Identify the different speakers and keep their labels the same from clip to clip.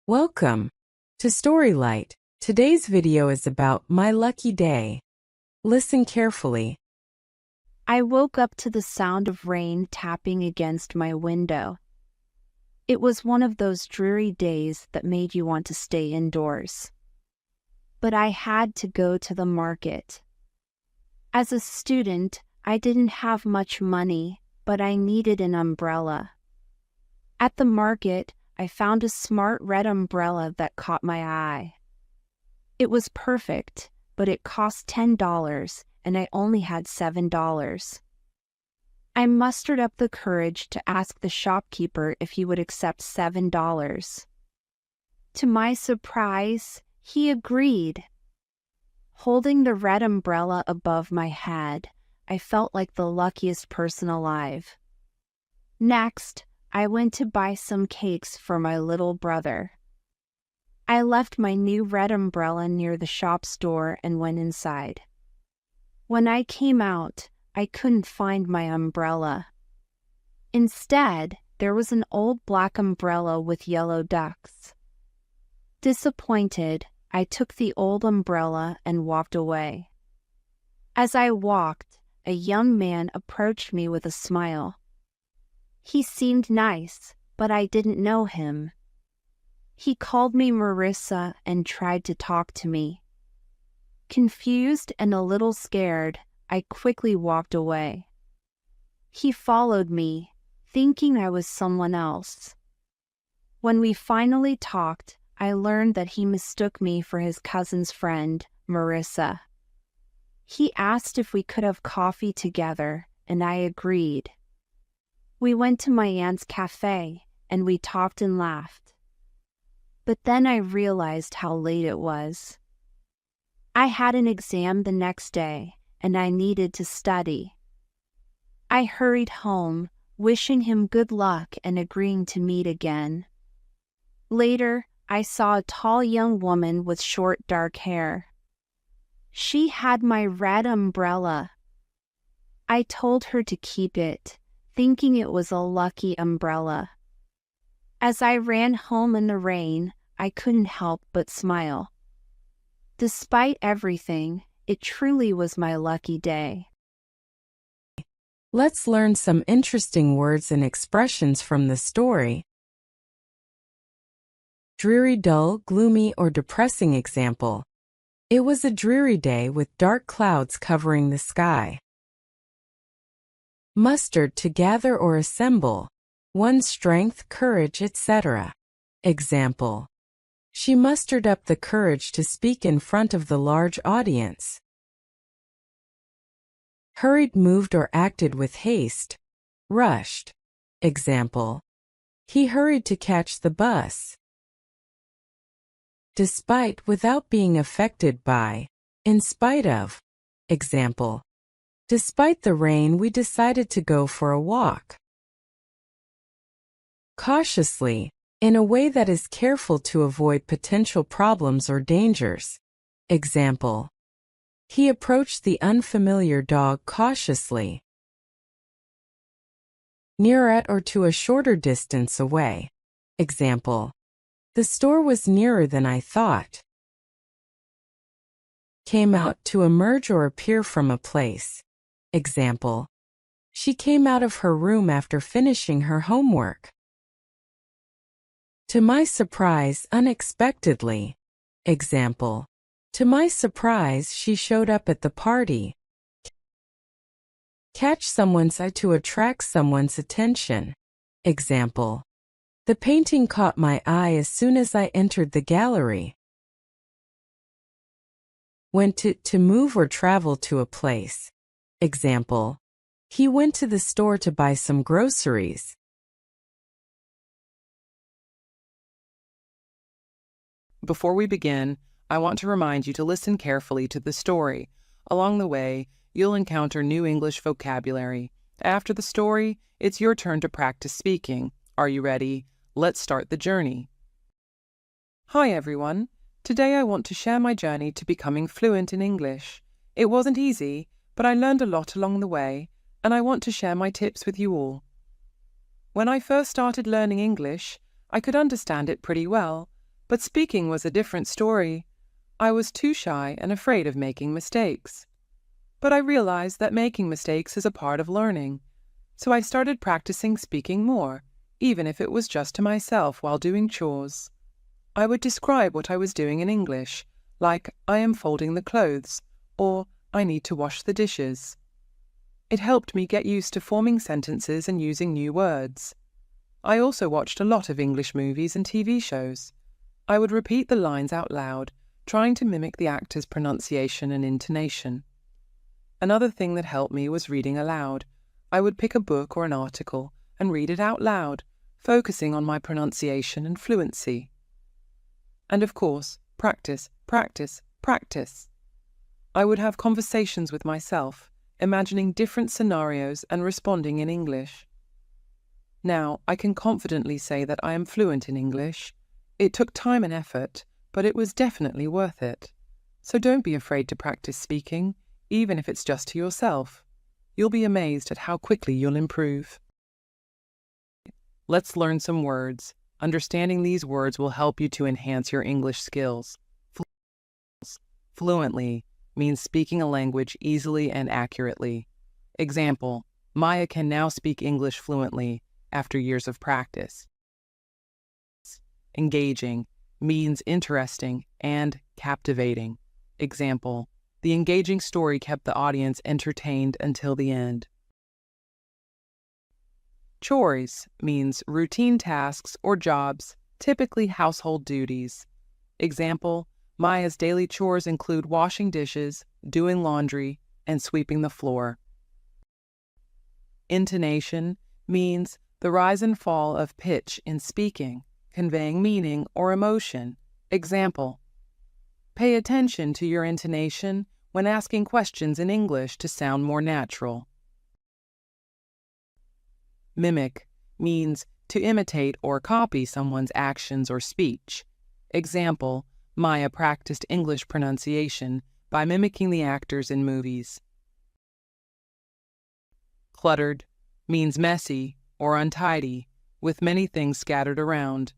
Speaker 1: Welcome to Storylight. Today's video is about my lucky day. Listen carefully.
Speaker 2: I woke up to the sound of rain tapping against my window. It was one of those dreary days that made you want to stay indoors. But I had to go to the market. As a student, I didn't have much money, but I needed an umbrella. At the market, I found a smart red umbrella that caught my eye. It was perfect, but it cost $10, and I only had $7. I mustered up the courage to ask the shopkeeper if he would accept $7. To my surprise, he agreed. Holding the red umbrella above my head, I felt like the luckiest person alive. Next, I went to buy some cakes for my little brother. I left my new red umbrella near the shop's door and went inside. When I came out, I couldn't find my umbrella. Instead, there was an old black umbrella with yellow ducks. Disappointed, I took the old umbrella and walked away. As I walked, a young man approached me with a smile. He seemed nice, but I didn't know him. He called me Marissa and tried to talk to me. Confused and a little scared, I quickly walked away. He followed me, thinking I was someone else. When we finally talked, I learned that he mistook me for his cousin's friend, Marissa. He asked if we could have coffee together, and I agreed. We went to my aunt's cafe, and we talked and laughed. But then I realized how late it was. I had an exam the next day, and I needed to study. I hurried home, wishing him good luck and agreeing to meet again. Later, I saw a tall young woman with short dark hair. She had my red umbrella. I told her to keep it, thinking it was a lucky umbrella. As I ran home in the rain, I couldn't help but smile. Despite everything, it truly was my lucky day.
Speaker 1: Let's learn some interesting words and expressions from the story. Dreary, dull, gloomy, or depressing example. It was a dreary day with dark clouds covering the sky. Mustered, to gather or assemble, one's strength, courage, etc. Example. She mustered up the courage to speak in front of the large audience. Hurried, moved or acted with haste. Rushed. Example. He hurried to catch the bus. Despite, without being affected by. In spite of. Example. Despite the rain, we decided to go for a walk. Cautiously, in a way that is careful to avoid potential problems or dangers. Example. He approached the unfamiliar dog cautiously. Near at or to a shorter distance away. Example. The store was nearer than I thought. Came out, to emerge or appear from a place. Example. She came out of her room after finishing her homework. To my surprise, unexpectedly. Example. To my surprise, she showed up at the party. Catch someone's eye, to attract someone's attention. Example. The painting caught my eye as soon as I entered the gallery. Went, to move or travel to a place. Example. He went to the store to buy some groceries.
Speaker 3: Before we begin, I want to remind you to listen carefully to the story. Along the way, you'll encounter new English vocabulary. After the story, it's your turn to practice speaking. Are you ready? Let's start the journey. Hi everyone. Today I want to share my journey to becoming fluent in English. It wasn't easy, but I learned a lot along the way, and I want to share my tips with you all. When I first started learning English, I could understand it pretty well, But speaking was a different story. I was too shy and afraid of making mistakes. But I realized that making mistakes is a part of learning. So I started practicing speaking more, even if it was just to myself while doing chores. I would describe what I was doing in English, like I am folding the clothes, or I need to wash the dishes. It helped me get used to forming sentences and using new words. I also watched a lot of English movies and TV shows. I would repeat the lines out loud, trying to mimic the actor's pronunciation and intonation. Another thing that helped me was reading aloud. I would pick a book or an article and read it out loud, focusing on my pronunciation and fluency. And of course, practice, practice, practice. I would have conversations with myself, imagining different scenarios and responding in English. Now, I can confidently say that I am fluent in English. It took time and effort, but it was definitely worth it. So don't be afraid to practice speaking, even if it's just to yourself. You'll be amazed at how quickly you'll improve. Let's learn some words. Understanding these words will help you to enhance your English skills. Fluently means speaking a language easily and accurately. Example, Maya can now speak English fluently after years of practice. Engaging means interesting and captivating. Example, the engaging story kept the audience entertained until the end. Chores means routine tasks or jobs, typically household duties. Example, Maya's daily chores include washing dishes, doing laundry, and sweeping the floor. Intonation means the rise and fall of pitch in speaking, conveying meaning or emotion. Example, pay attention to your intonation when asking questions in English to sound more natural. Mimic means to imitate or copy someone's actions or speech. Example, Maya practiced English pronunciation by mimicking the actors in movies. Cluttered means messy or untidy, with many things scattered around.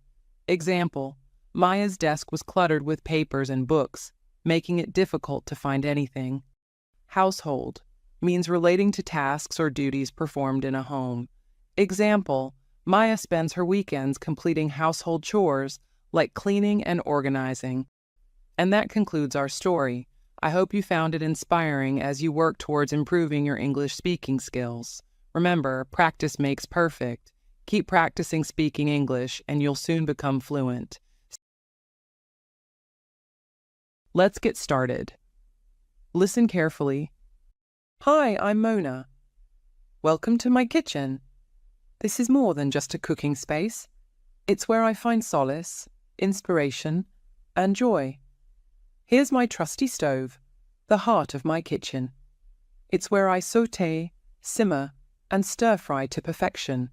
Speaker 3: Example, Maya's desk was cluttered with papers and books, making it difficult to find anything. Household means relating to tasks or duties performed in a home. Example, Maya spends her weekends completing household chores like cleaning and organizing. And that concludes our story. I hope you found it inspiring as you work towards improving your English speaking skills. Remember, practice makes perfect. Keep practicing speaking English and you'll soon become fluent. Let's get started. Listen carefully. Hi, I'm Mona. Welcome to my kitchen. This is more than just a cooking space. It's where I find solace, inspiration, and joy. Here's my trusty stove, the heart of my kitchen. It's where I saute, simmer, and stir-fry to perfection.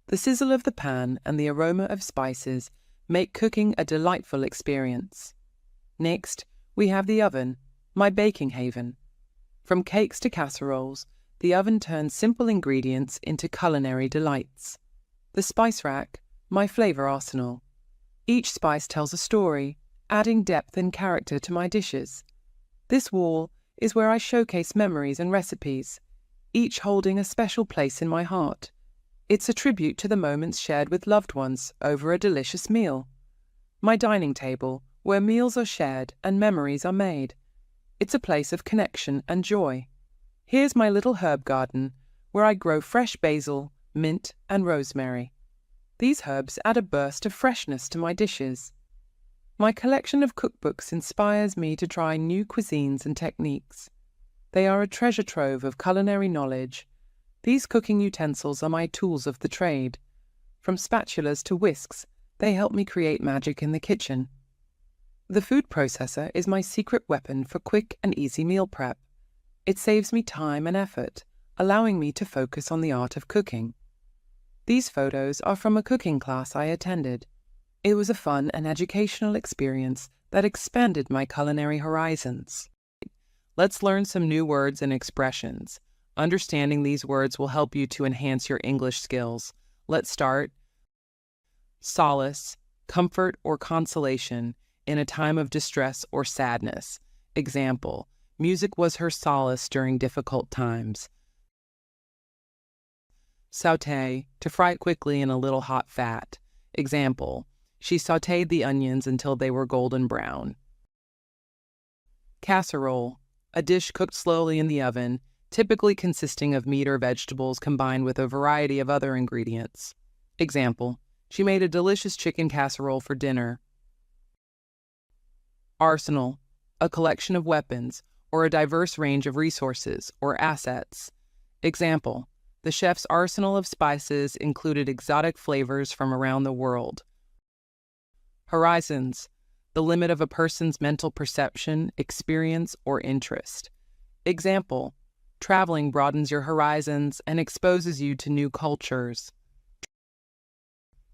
Speaker 3: The sizzle of the pan and the aroma of spices make cooking a delightful experience. Next, we have the oven, my baking haven. From cakes to casseroles, the oven turns simple ingredients into culinary delights. The spice rack, my flavor arsenal. Each spice tells a story, adding depth and character to my dishes. This wall is where I showcase memories and recipes, each holding a special place in my heart. It's a tribute to the moments shared with loved ones over a delicious meal. My dining table, where meals are shared and memories are made. It's a place of connection and joy. Here's my little herb garden, where I grow fresh basil, mint, and rosemary. These herbs add a burst of freshness to my dishes. My collection of cookbooks inspires me to try new cuisines and techniques. They are a treasure trove of culinary knowledge. These cooking utensils are my tools of the trade. From spatulas to whisks, they help me create magic in the kitchen. The food processor is my secret weapon for quick and easy meal prep. It saves me time and effort, allowing me to focus on the art of cooking. These photos are from a cooking class I attended. It was a fun and educational experience that expanded my culinary horizons. Let's learn some new words and expressions. Understanding these words will help you to enhance your English skills. Let's start. Solace comfort or consolation in a time of distress or sadness. Example, music was her solace during difficult times. Sauté, to fry quickly in a little hot fat. Example, she sautéed the onions until they were golden brown. Casserole, a dish cooked slowly in the oven, typically consisting of meat or vegetables combined with a variety of other ingredients. Example, she made a delicious chicken casserole for dinner. Arsenal, a collection of weapons or a diverse range of resources or assets. Example, the chef's arsenal of spices included exotic flavors from around the world. Horizons, the limit of a person's mental perception, experience, or interest. Example, traveling broadens your horizons and exposes you to new cultures.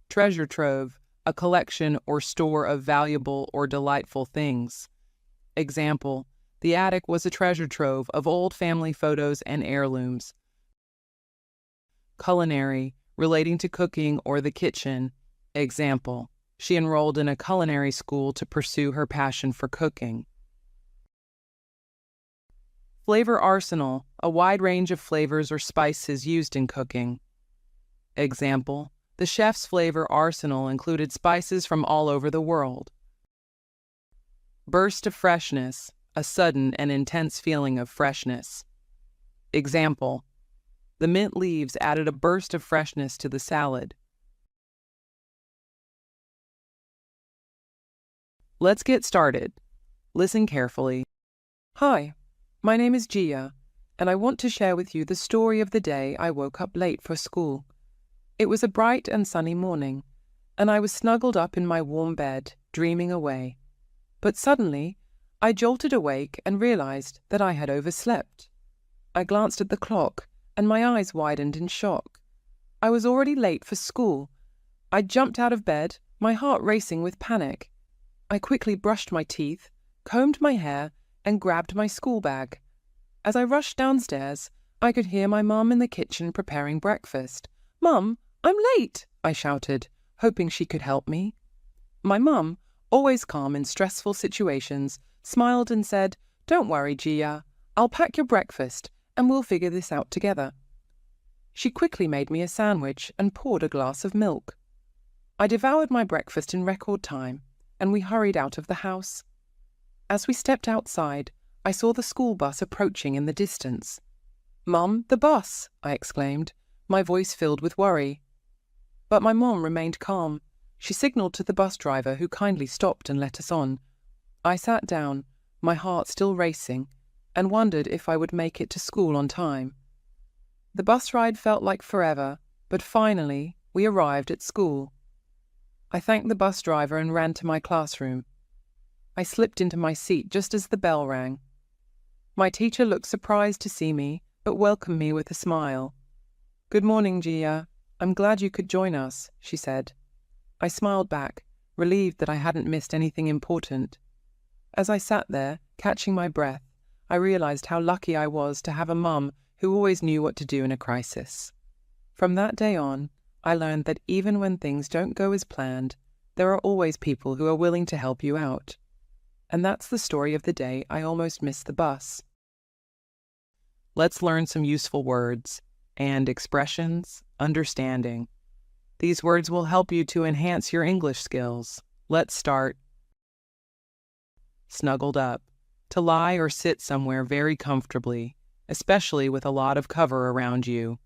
Speaker 3: Treasure trove, a collection or store of valuable or delightful things. Example, the attic was a treasure trove of old family photos and heirlooms. Culinary, relating to cooking or the kitchen. Example, she enrolled in a culinary school to pursue her passion for cooking. Flavor arsenal, a wide range of flavors or spices used in cooking. Example, the chef's flavor arsenal included spices from all over the world. Burst of freshness, a sudden and intense feeling of freshness. Example, the mint leaves added a burst of freshness to the salad. Let's get started. Listen carefully. Hi, my name is Gia, and I want to share with you the story of the day I woke up late for school. It was a bright and sunny morning, and I was snuggled up in my warm bed, dreaming away. But suddenly, I jolted awake and realized that I had overslept. I glanced at the clock, and my eyes widened in shock. I was already late for school. I jumped out of bed, my heart racing with panic. I quickly brushed my teeth, combed my hair, and grabbed my school bag. As I rushed downstairs, I could hear my mum in the kitchen preparing breakfast. "Mum, I'm late," I shouted, hoping she could help me. My mum, always calm in stressful situations, smiled and said, "Don't worry, Gia. I'll pack your breakfast, and we'll figure this out together." She quickly made me a sandwich and poured a glass of milk. I devoured my breakfast in record time, and we hurried out of the house. As we stepped outside, I saw the school bus approaching in the distance. "Mum, the bus!" I exclaimed, my voice filled with worry. But my mum remained calm. She signaled to the bus driver, who kindly stopped and let us on. I sat down, my heart still racing, and wondered if I would make it to school on time. The bus ride felt like forever, but finally we arrived at school. I thanked the bus driver and ran to my classroom. I slipped into my seat just as the bell rang. My teacher looked surprised to see me, but welcomed me with a smile. "Good morning, Gia. I'm glad you could join us," she said. I smiled back, relieved that I hadn't missed anything important. As I sat there, catching my breath, I realized how lucky I was to have a mum who always knew what to do in a crisis. From that day on, I learned that even when things don't go as planned, there are always people who are willing to help you out. And that's the story of the day I almost missed the bus. Let's learn some useful words and expressions, understanding. These words will help you to enhance your English skills. Let's start. Snuggled up, to lie or sit somewhere very comfortably, especially with a lot of cover around you.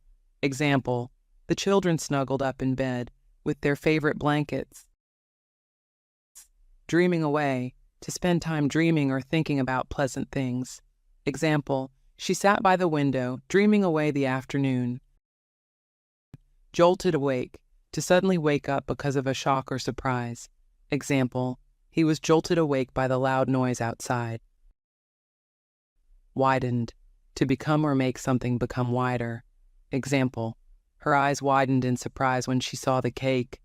Speaker 3: Example, the children snuggled up in bed with their favorite blankets. Dreaming away, to spend time dreaming or thinking about pleasant things. Example, she sat by the window, dreaming away the afternoon. Jolted awake, to suddenly wake up because of a shock or surprise. Example, he was jolted awake by the loud noise outside. Widened, to become or make something become wider. Example, her eyes widened in surprise when she saw the cake.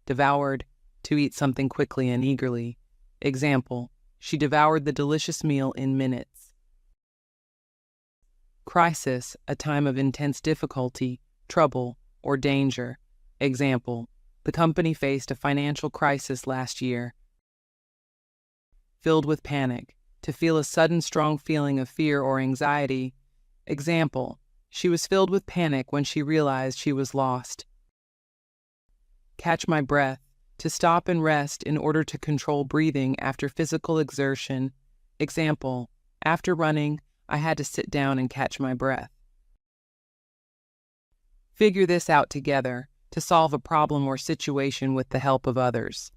Speaker 3: Devoured, to eat something quickly and eagerly. Example, she devoured the delicious meal in minutes. Crisis, a time of intense difficulty, trouble, or danger. Example, The company faced a financial crisis last year. Filled with panic. To feel a sudden strong feeling of fear or anxiety. Example, she was filled with panic when she realized she was lost. Catch my breath. To stop and rest in order to control breathing after physical exertion. Example, after running, I had to sit down and catch my breath. Figure this out together. To solve a problem or situation with the help of others.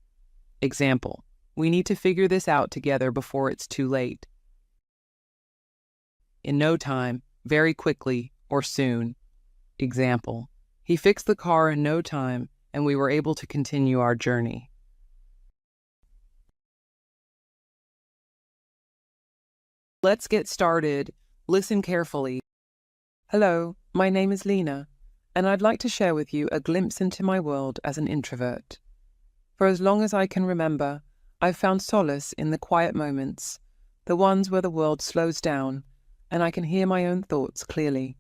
Speaker 3: Example, we need to figure this out together before it's too late. In no time, very quickly, or soon. Example, he fixed the car in no time, and we were able to continue our journey. Let's get started. Listen carefully. Hello, my name is Lena, and I'd like to share with you a glimpse into my world as an introvert. For as long as I can remember, I've found solace in the quiet moments, the ones where the world slows down, and I can hear my own thoughts clearly.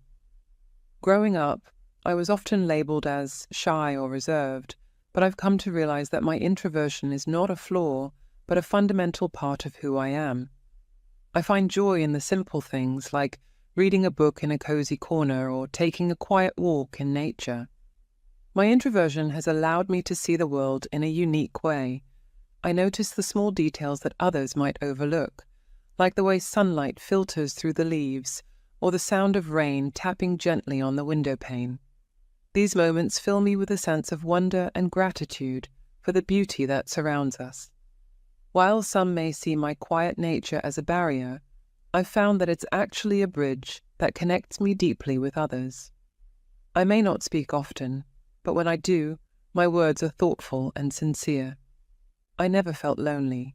Speaker 3: Growing up, I was often labeled as shy or reserved, but I've come to realize that my introversion is not a flaw, but a fundamental part of who I am. I find joy in the simple things like reading a book in a cozy corner or taking a quiet walk in nature. My introversion has allowed me to see the world in a unique way. I notice the small details that others might overlook, like the way sunlight filters through the leaves or the sound of rain tapping gently on the window pane. These moments fill me with a sense of wonder and gratitude for the beauty that surrounds us. While some may see my quiet nature as a barrier, I've found that it's actually a bridge that connects me deeply with others. I may not speak often, but when I do, my words are thoughtful and sincere. I never felt lonely.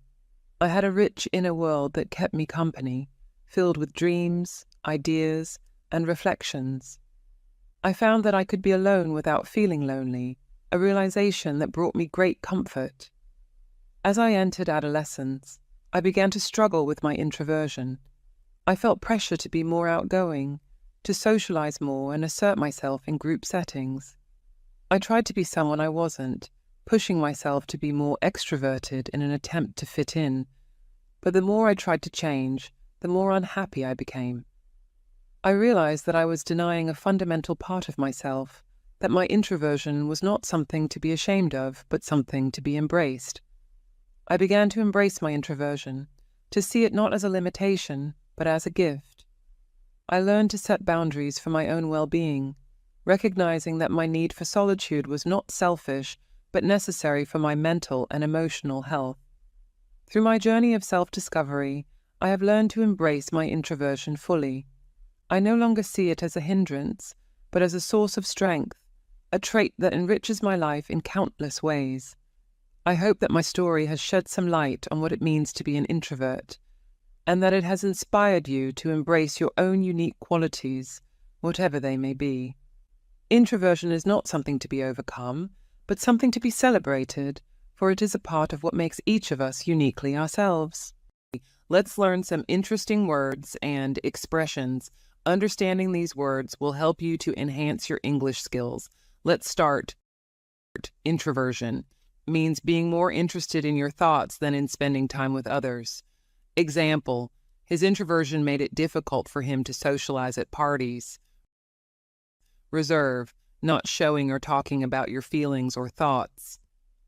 Speaker 3: I had a rich inner world that kept me company, filled with dreams, ideas, and reflections. I found that I could be alone without feeling lonely, a realization that brought me great comfort. As I entered adolescence, I began to struggle with my introversion. I felt pressure to be more outgoing, to socialize more and assert myself in group settings. I tried to be someone I wasn't, pushing myself to be more extroverted in an attempt to fit in. But the more I tried to change, the more unhappy I became. I realized that I was denying a fundamental part of myself, that my introversion was not something to be ashamed of, but something to be embraced. I began to embrace my introversion, to see it not as a limitation, but as a gift. I learned to set boundaries for my own well-being, recognizing that my need for solitude was not selfish, but necessary for my mental and emotional health. Through my journey of self-discovery, I have learned to embrace my introversion fully. I no longer see it as a hindrance, but as a source of strength, a trait that enriches my life in countless ways. I hope that my story has shed some light on what it means to be an introvert, and that it has inspired you to embrace your own unique qualities, whatever they may be. Introversion is not something to be overcome, but something to be celebrated, for it is a part of what makes each of us uniquely ourselves. Let's learn some interesting words and expressions. Understanding these words will help you to enhance your English skills. Let's start. Introversion means being more interested in your thoughts than in spending time with others. Example, his introversion made it difficult for him to socialize at parties. Reserve, not showing or talking about your feelings or thoughts.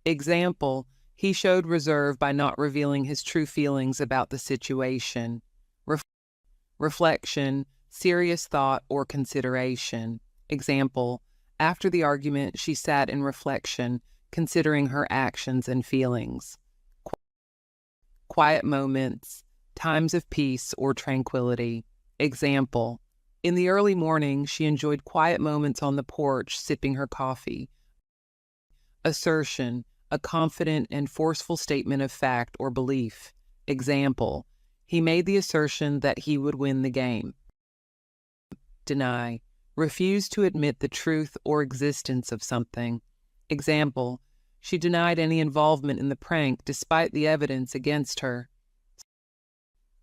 Speaker 3: Example, he showed reserve by not revealing his true feelings about the situation. Reflection, serious thought or consideration. Example, after the argument, she sat in reflection, considering her actions and feelings. Quiet moments, times of peace or tranquility. Example, in the early morning, she enjoyed quiet moments on the porch, sipping her coffee. Assertion, a confident and forceful statement of fact or belief. Example, he made the assertion that he would win the game. Deny, refuse to admit the truth or existence of something. Example, she denied any involvement in the prank despite the evidence against her.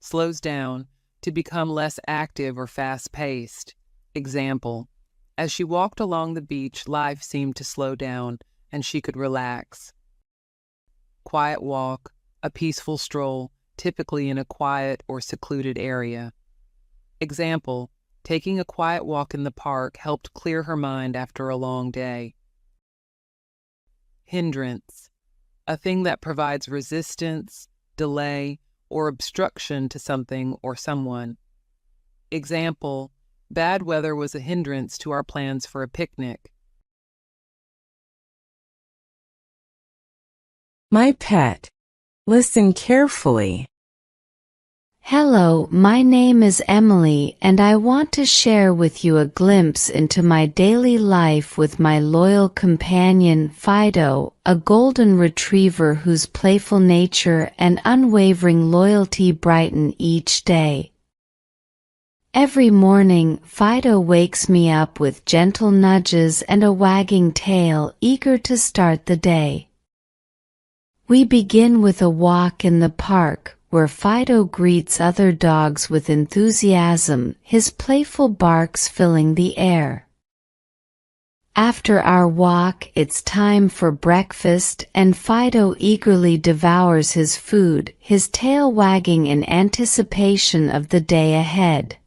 Speaker 3: Slows down, to become less active or fast-paced. Example, as she walked along the beach, life seemed to slow down, and she could relax. Quiet walk, a peaceful stroll, typically in a quiet or secluded area. Example, taking a quiet walk in the park helped clear her mind after a long day. Hindrance, a thing that provides resistance, delay, or obstruction to something or someone. Example, bad weather was a hindrance to our plans for a picnic.
Speaker 1: My pet. Listen carefully.
Speaker 2: Hello, my name is Emily, and I want to share with you a glimpse into my daily life with my loyal companion, Fido, a golden retriever whose playful nature and unwavering loyalty brighten each day. Every morning, Fido wakes me up with gentle nudges and a wagging tail, eager to start the day. We begin with a walk in the park, where Fido greets other dogs with enthusiasm, his playful barks filling the air. After our walk, it's time for breakfast, and Fido eagerly devours his food, his tail wagging in anticipation of the day ahead.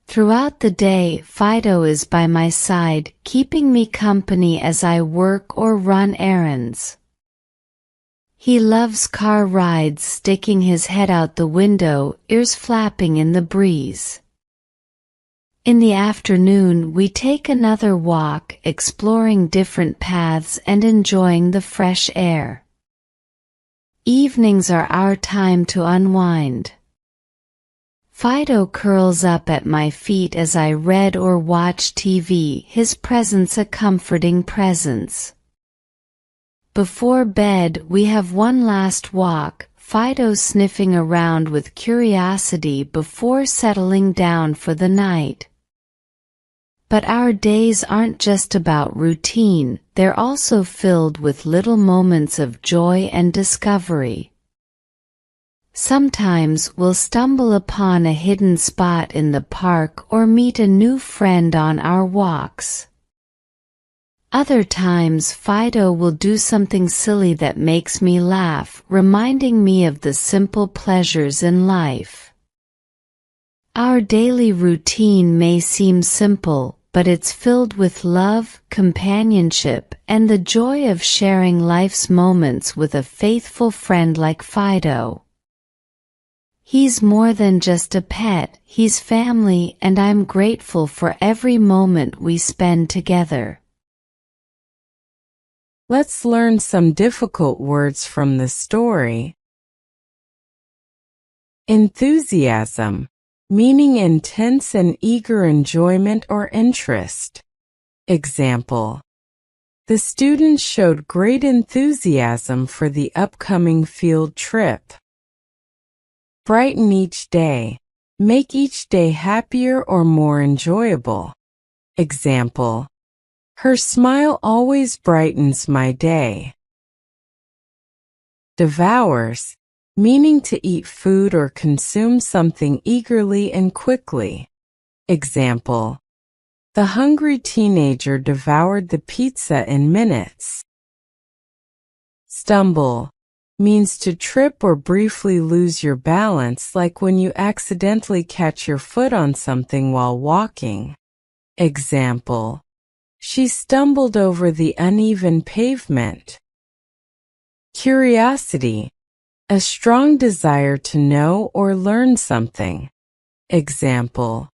Speaker 2: Throughout the day, Fido is by my side, keeping me company as I work or run errands. He loves car rides, sticking his head out the window, ears flapping in the breeze. In the afternoon, we take another walk, exploring different paths and enjoying the fresh air. Evenings are our time to unwind. Fido curls up at my feet as I read or watch TV, his presence a comforting presence. Before bed, we have one last walk, Fido sniffing around with curiosity before settling down for the night. But our days aren't just about routine, they're also filled with little moments of joy and discovery. Sometimes we'll stumble upon a hidden spot in the park or meet a new friend on our walks. Other times Fido will do something silly that makes me laugh, reminding me of the simple pleasures in life. Our daily routine may seem simple, but it's filled with love, companionship, and the joy of sharing life's moments with a faithful friend like Fido. He's more than just a pet, he's family, and I'm grateful for every moment we spend together.
Speaker 1: Let's learn some difficult words from the story. Enthusiasm, meaning intense and eager enjoyment or interest. Example: the students showed great enthusiasm for the upcoming field trip. Brighten each day, make each day happier or more enjoyable. Example: her smile always brightens my day. Devours, meaning to eat food or consume something eagerly and quickly. Example: the hungry teenager devoured the pizza in minutes. Stumble, means to trip or briefly lose your balance, like when you accidentally catch your foot on something while walking. Example: she stumbled over the uneven pavement. Curiosity, a strong desire to know or learn something. Example: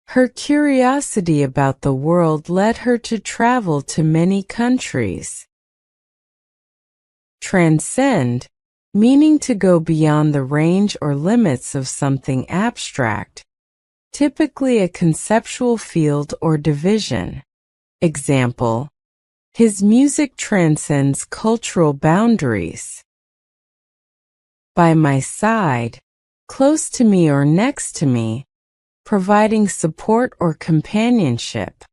Speaker 1: her curiosity about the world led her to travel to many countries. Transcend, meaning to go beyond the range or limits of something abstract, typically a conceptual field or division. Example: his music transcends cultural boundaries. By my side, close to me or next to me, providing support or companionship.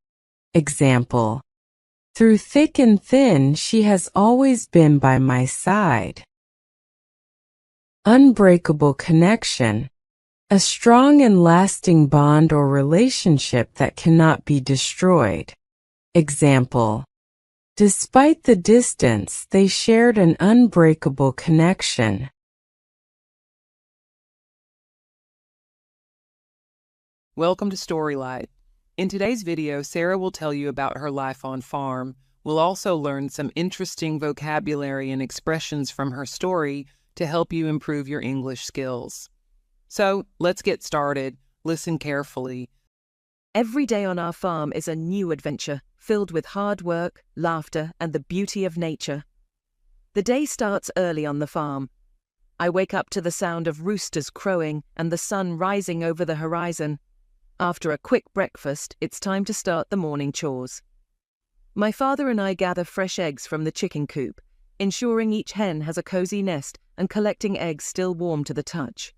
Speaker 1: Example: through thick and thin, she has always been by my side. Unbreakable connection, a strong and lasting bond or relationship that cannot be destroyed. Example: Despite the distance, they shared an unbreakable connection.
Speaker 3: Welcome to Storylight. In today's video, Sarah will tell you about her life on farm. We'll also learn some interesting vocabulary and expressions from her story to help you improve your English skills. So, let's get started. Listen carefully.
Speaker 4: Every day on our farm is a new adventure, filled with hard work, laughter, and the beauty of nature. The day starts early on the farm. I wake up to the sound of roosters crowing and the sun rising over the horizon. After a quick breakfast, it's time to start the morning chores. My father and I gather fresh eggs from the chicken coop, ensuring each hen has a cozy nest and collecting eggs still warm to the touch.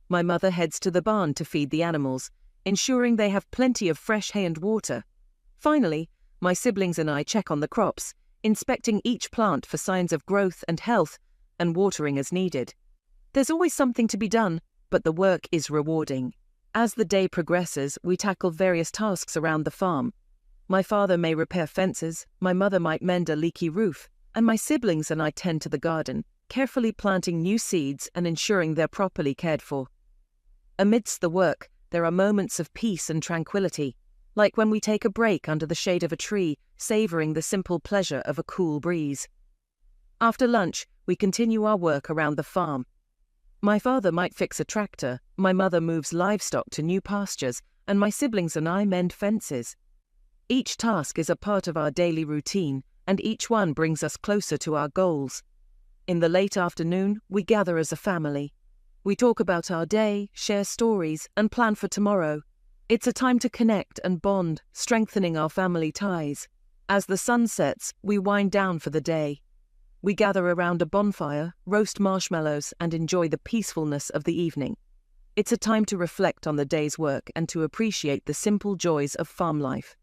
Speaker 4: My mother heads to the barn to feed the animals, ensuring they have plenty of fresh hay and water. Finally, my siblings and I check on the crops, inspecting each plant for signs of growth and health, and watering as needed. There's always something to be done, but the work is rewarding. As the day progresses, we tackle various tasks around the farm. My father may repair fences, my mother might mend a leaky roof, and my siblings and I tend to the garden, carefully planting new seeds and ensuring they're properly cared for. Amidst the work, there are moments of peace and tranquility, like when we take a break under the shade of a tree, savoring the simple pleasure of a cool breeze. After lunch, we continue our work around the farm. My father might fix a tractor, my mother moves livestock to new pastures, and my siblings and I mend fences. Each task is a part of our daily routine, and each one brings us closer to our goals. In the late afternoon, we gather as a family. We talk about our day, share stories, and plan for tomorrow. It's a time to connect and bond, strengthening our family ties. As the sun sets, we wind down for the day. We gather around a bonfire, roast marshmallows, and enjoy the peacefulness of the evening. It's a time to reflect on the day's work and to appreciate the simple joys of farm life.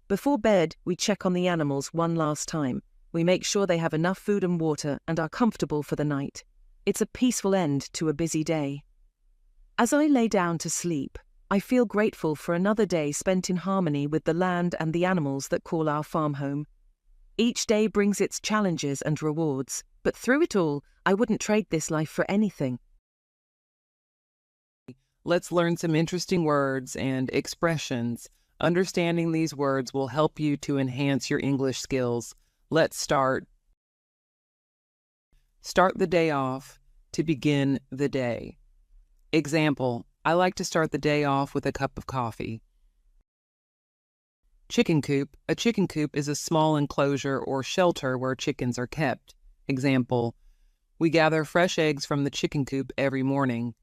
Speaker 4: Before bed, we check on the animals one last time. We make sure they have enough food and water and are comfortable for the night. It's a peaceful end to a busy day. As I lay down to sleep, I feel grateful for another day spent in harmony with the land and the animals that call our farm home. Each day brings its challenges and rewards, but through it all, I wouldn't trade this life for anything.
Speaker 3: Let's learn some interesting words and expressions. Understanding these words will help you to enhance your English skills. Let's start. Start the day off, to begin the day. Example, I like to start the day off with a cup of coffee. Chicken coop. A chicken coop is a small enclosure or shelter where chickens are kept. Example, we gather fresh eggs from the chicken coop every morning.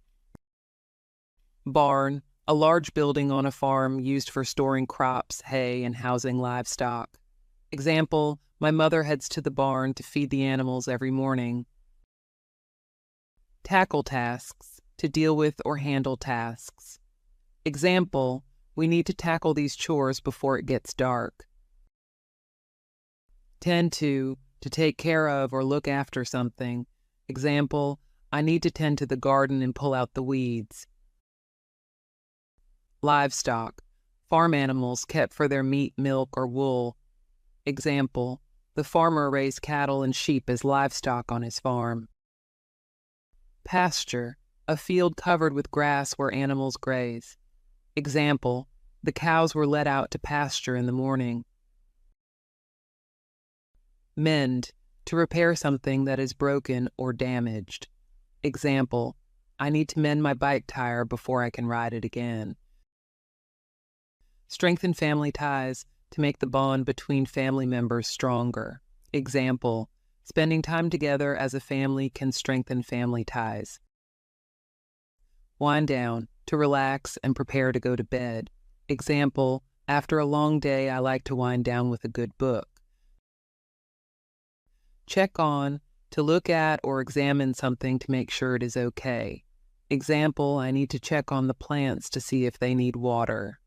Speaker 3: Barn. A large building on a farm used for storing crops, hay, and housing livestock. Example, my mother heads to the barn to feed the animals every morning. Tackle tasks. To deal with or handle tasks. Example, we need to tackle these chores before it gets dark. Tend to take care of or look after something. Example, I need to tend to the garden and pull out the weeds. Livestock. Farm animals kept for their meat, milk, or wool. Example, the farmer raised cattle and sheep as livestock on his farm. Pasture. A field covered with grass where animals graze. Example, the cows were let out to pasture in the morning. Mend. To repair something that is broken or damaged. Example, I need to mend my bike tire before I can ride it again. Strengthen family ties. To make the bond between family members stronger. Example, spending time together as a family can strengthen family ties. Wind down. To relax and prepare to go to bed. Example, after a long day, I like to wind down with a good book. Check on. To look at or examine something to make sure it is okay. Example, I need to check on the plants to see if they need water.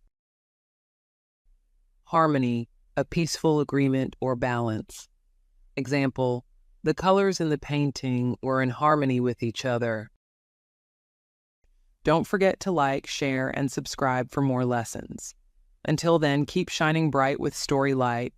Speaker 3: Harmony. A peaceful agreement or balance. Example, the colors in the painting were in harmony with each other. Don't forget to like, share, and subscribe for more lessons. Until then, keep shining bright with Story Light.